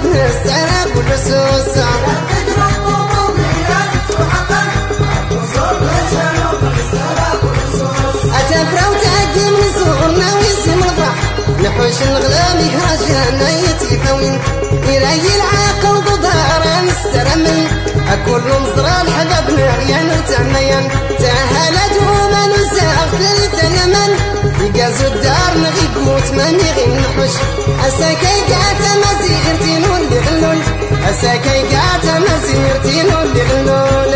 بنسترق والرسوس أتفرو تاقي من صغرنا ويسم الفرح نحوش الغلام يهرجانا يتيفاوين يراي العاقل ضدارا مسترمل أكل مصدر الحبابنا غيان تميان تهالت وما نساق لتنمن يقازو الدار نغي قوت ماني غي نحوش أساكي قاتا مزيرتين واللي غلول أساكي قاتا مزيرتين واللي غلول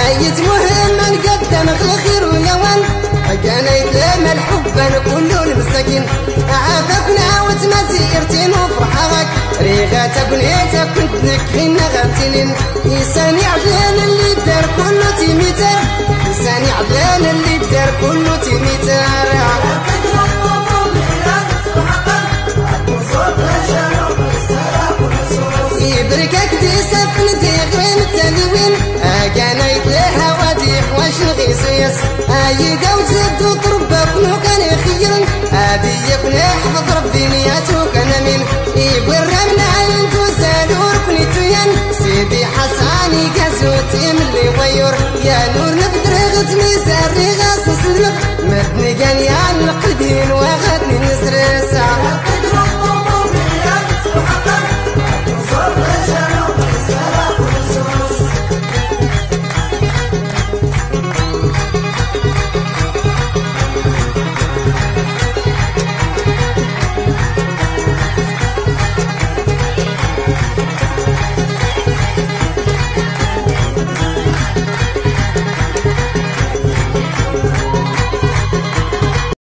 أيت مهم نقدم الخير واليوان كان يتلام الحب كل المساكين عافاكنا وتمازيرتين وفرحاك ريغاتك ونيتك كنت نكفين غامتين يساني عبلان اللي دار كله تيميتار يساني عبلان اللي دار كله تيميتار يبركك دي سفن دي غير التلوين كان يتلاها وادي حواش نغيسيس ايدا وزد وطربك نو كان يخيرن هادي يكون يحفظ ربي نياتو كان من يبوي الرمل عين توزال وركني توين سيدي حساني كازوتي من اللي ويور يا نور نبدر غزمي ساري غاس نسلمك مدني كان يا القلبين واخدني نسرق